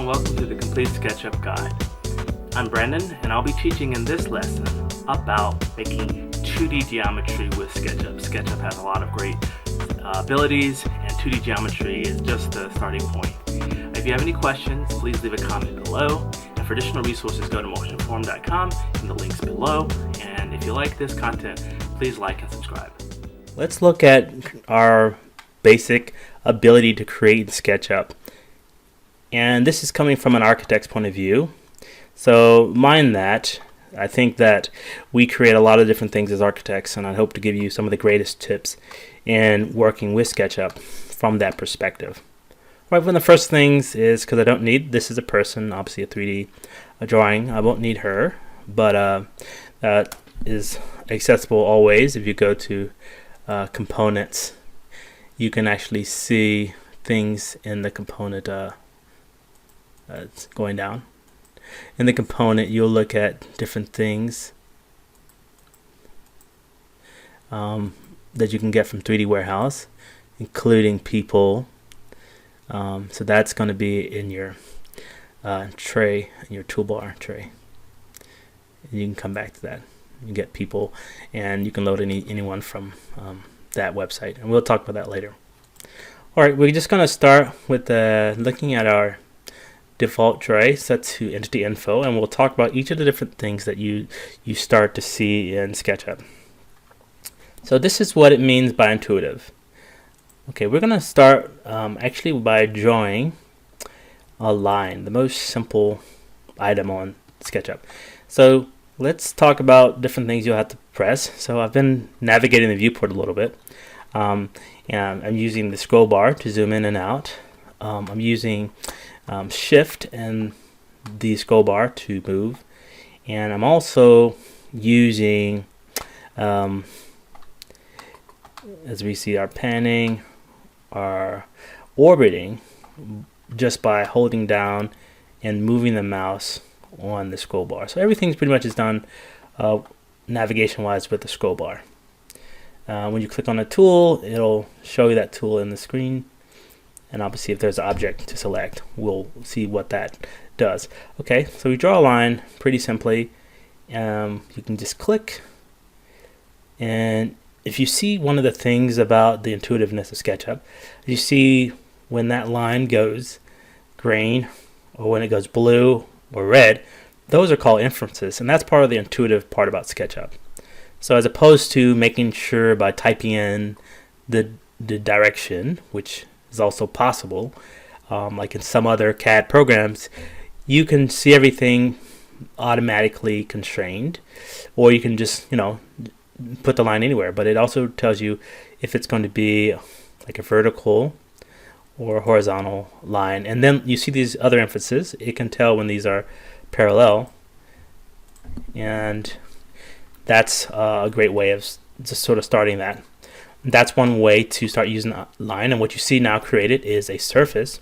and welcome to the Complete SketchUp Guide. I'm Brandon, and I'll be teaching in this lesson about making 2D geometry with SketchUp. SketchUp has a lot of great abilities, and 2D geometry is just the starting point. If you have any questions, please leave a comment below. And for additional resources, go to MotionFORM.com in the links below. And if you like this content, please like and subscribe. Let's look at our basic ability to create in SketchUp. And this is coming from an architect's point of view. So mind that. I think that we create a lot of different things as architects, and I hope to give you some of the greatest tips in working with SketchUp from that perspective. Right, one of the first things is, because I don't need, this is a person, obviously a 3D drawing, I won't need her, but that is accessible always. If you go to components, you can actually see things in the component it's going down. In the component, you'll look at different things that you can get from 3D Warehouse, including people. So that's going to be in your tray, in your toolbar tray. And you can come back to that. You get people, and you can load anyone from that website, and we'll talk about that later. All right, we're just going to start with looking at our default tray set to entity info, and we'll talk about each of the different things that you start to see in SketchUp. So this is what it means by intuitive. Okay, we're going to start actually by drawing a line, the most simple item on SketchUp. So let's talk about different things you'll have to press. So I've been navigating the viewport a little bit, and I'm using the scroll bar to zoom in and out. I'm using Shift and the scroll bar to move, and I'm also using as we see our panning, our orbiting, just by holding down and moving the mouse on the scroll bar. So everything's pretty much is done navigation wise with the scroll bar. When you click on a tool, it'll show you that tool in the screen. And obviously, if there's an object to select, we'll see what that does. Okay, so we draw a line pretty simply. You can just click. And if you see one of the things about the intuitiveness of SketchUp, you see when that line goes green, or when it goes blue or red, those are called inferences. And that's part of the intuitive part about SketchUp. So as opposed to making sure by typing in the direction, which is also possible, like in some other CAD programs, you can see everything automatically constrained, or you can just put the line anywhere. But it also tells you if it's going to be like a vertical or a horizontal line, and then you see these other inferences. It can tell when these are parallel, and that's a great way of just sort of starting that. That's one way to start using a line, and what you see now created is a surface.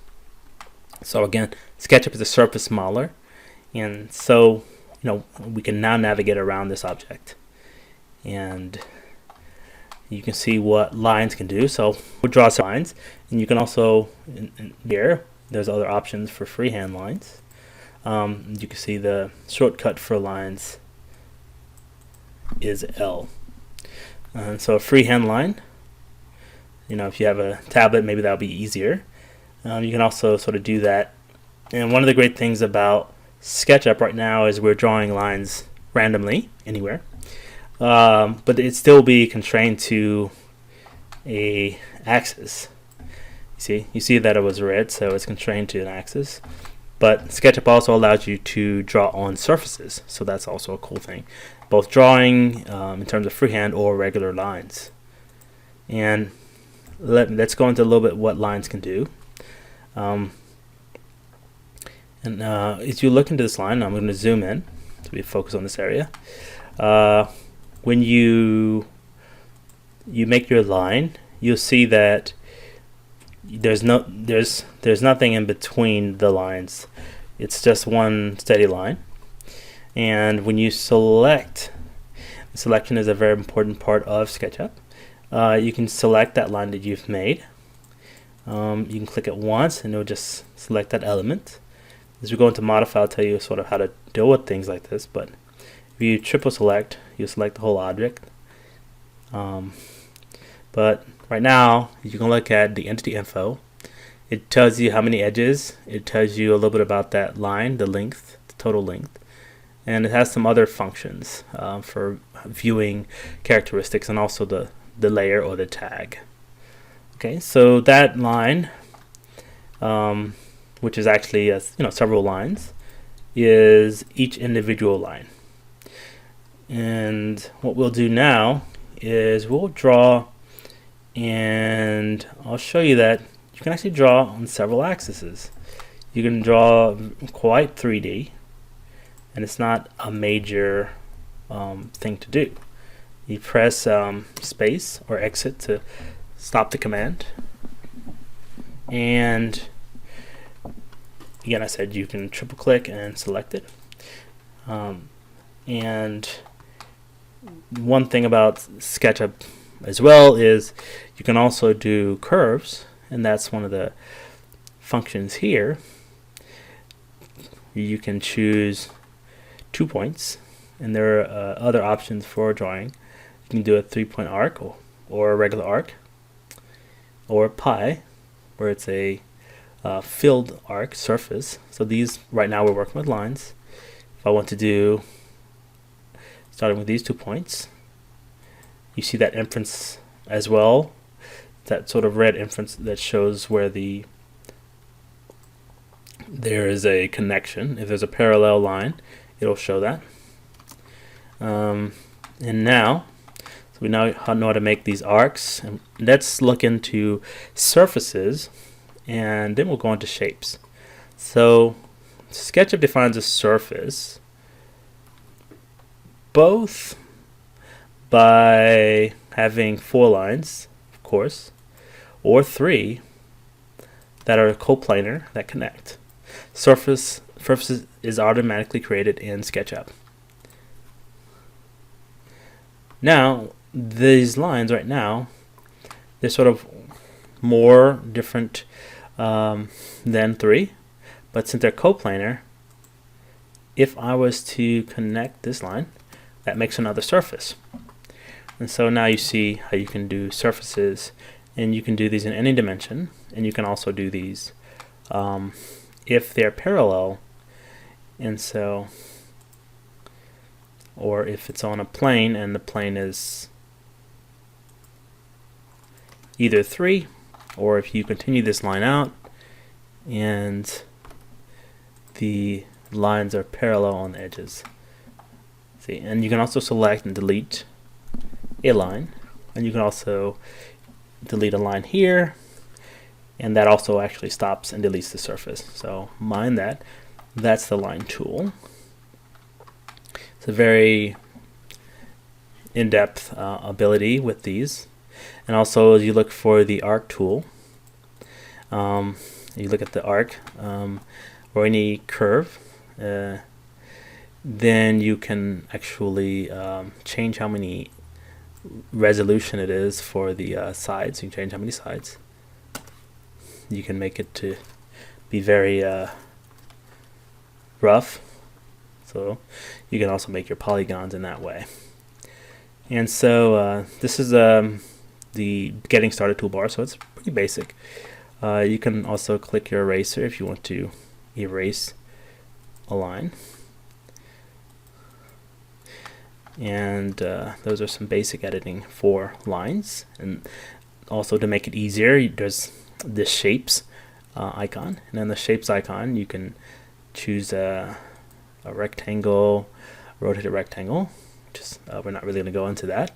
So again, SketchUp is a surface modeler, and so we can now navigate around this object, and you can see what lines can do. So we'll draw some lines, and you can also here there's other options for freehand lines. You can see the shortcut for lines is L, and so a freehand line. If you have a tablet, maybe that'll be easier. You can also sort of do that. And one of the great things about SketchUp right now is we're drawing lines randomly anywhere, but it still be constrained to a axis. You see that it was red, so it's constrained to an axis. But SketchUp also allows you to draw on surfaces, so that's also a cool thing. Both drawing in terms of freehand or regular lines. And let's go into a little bit what lines can do. As you look into this line, I'm going to zoom in so we focus on this area. When you make your line, you'll see that there's nothing in between the lines. It's just one steady line. And when you select, the selection is a very important part of SketchUp. You can select that line that you've made. You can click it once and it'll just select that element. As we go into modify, I'll tell you sort of how to deal with things like this, but if you triple select, you select the whole object. But right now, you can look at the entity info. It tells you how many edges. It tells you a little bit about that line, the length, the total length. And it has some other functions for viewing characteristics, and also the layer or the tag. Okay, so that line, which is actually several lines, is each individual line. And what we'll do now is we'll draw, and I'll show you that you can actually draw on several axes. You can draw quite 3D, and it's not a major thing to do. You press space or exit to stop the command, and again, I said you can triple click and select it. And one thing about SketchUp as well is you can also do curves, and that's one of the functions here. You can choose 2 points, and there are other options for drawing. You can do a 3-point arc, or a regular arc, or pi, where it's a filled arc surface. So these, right now we're working with lines. If I want to do, starting with these 2 points, you see that inference as well, that sort of red inference that shows where there is a connection. If there's a parallel line, it'll show that. And now, so we now know how to make these arcs. And let's look into surfaces, and then we'll go into shapes. So SketchUp defines a surface both by having 4 lines, of course, or 3 that are coplanar that connect. Surfaces is automatically created in SketchUp. Now, these lines right now, they're sort of more different than 3, but since they're coplanar, if I was to connect this line, that makes another surface. And so now you see how you can do surfaces, and you can do these in any dimension, and you can also do these if they're parallel, and so, or if it's on a plane and the plane is either 3, or if you continue this line out and the lines are parallel on the edges. See, and you can also select and delete a line, and you can also delete a line here, and that also actually stops and deletes the surface. So mind that. That's the line tool. It's a very in-depth ability with these. And also, as you look for the arc tool, you look at the arc or any curve, then you can actually change how many resolution it is for the sides. You can change how many sides. You can make it to be very rough, so you can also make your polygons in that way. And so this is the getting started toolbar, so it's pretty basic. You can also click your eraser if you want to erase a line. And those are some basic editing for lines. And also, to make it easier, there's this shapes icon, and then the shapes icon you can choose a rectangle, rotated rectangle. Just we're not really going to go into that,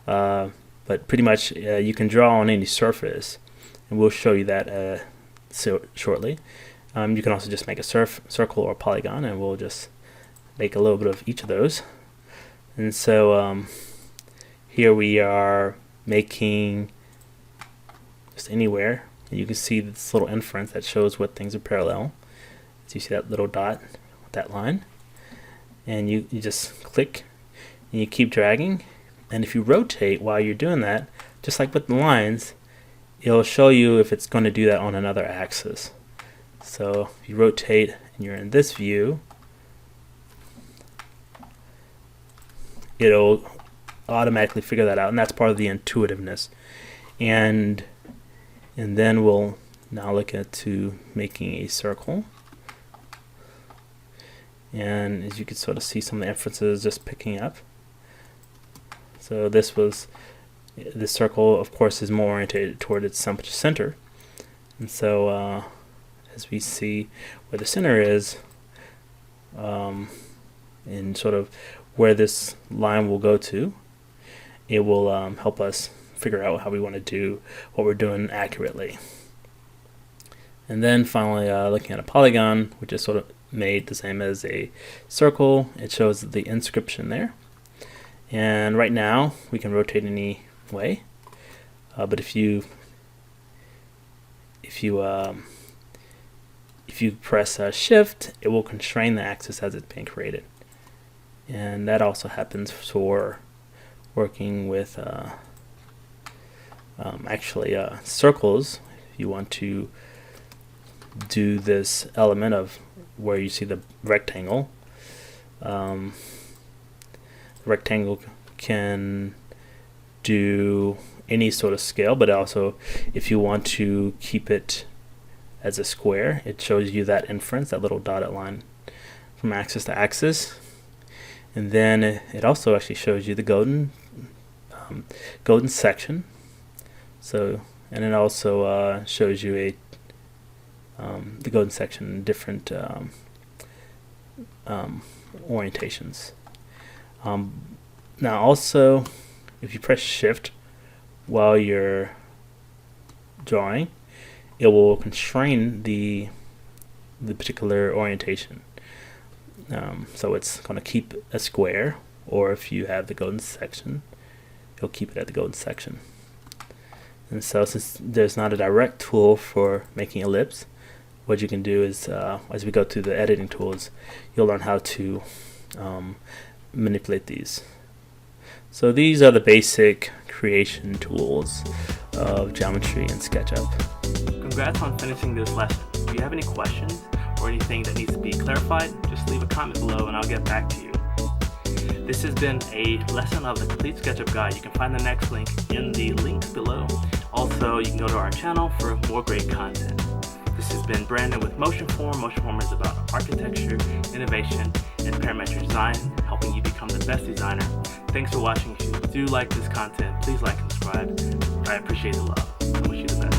but pretty much you can draw on any surface, and we'll show you that shortly. You can also just make a circle or polygon, and we'll just make a little bit of each of those. And so here we are making just anywhere. And you can see this little inference that shows what things are parallel. So you see that little dot with that line, and you just click and you keep dragging, and if you rotate while you're doing that, just like with the lines, it'll show you if it's going to do that on another axis. So if you rotate and you're in this view, it'll automatically figure that out, and that's part of the intuitiveness. And then we'll now look at to making a circle. And as you can sort of see, some of the inferences just picking up. So this circle, of course, is more oriented toward its center. And so as we see where the center is, and sort of where this line will go to, it will help us figure out how we want to do what we're doing accurately. And then finally, looking at a polygon, which is sort of made the same as a circle, it shows the inscription there. And right now, we can rotate any way, but if you press Shift, it will constrain the axis as it's being created. And that also happens for working with circles. If you want to do this element of where you see the rectangle, the rectangle can do any sort of scale, but also if you want to keep it as a square, it shows you that inference, that little dotted line from axis to axis. And then it also actually shows you the golden section. So, and it also shows you the golden section in different orientations. Now also, if you press Shift while you're drawing, it will constrain the particular orientation. So it's going to keep a square, or if you have the golden section, it'll keep it at the golden section. And so since there's not a direct tool for making ellipse, what you can do is, as we go through the editing tools, you'll learn how to manipulate these. So these are the basic creation tools of geometry in SketchUp. Congrats on finishing this lesson. If you have any questions or anything that needs to be clarified, just leave a comment below and I'll get back to you. This has been a lesson of the complete SketchUp guide. You can find the next link in the links below. Also, you can go to our channel for more great content. This has been Brandon with MotionFORM. MotionFORM is about architecture, innovation, and parametric design, helping you become the best designer. Thanks for watching. If you do like this content, please like and subscribe. I appreciate the love. I wish you the best.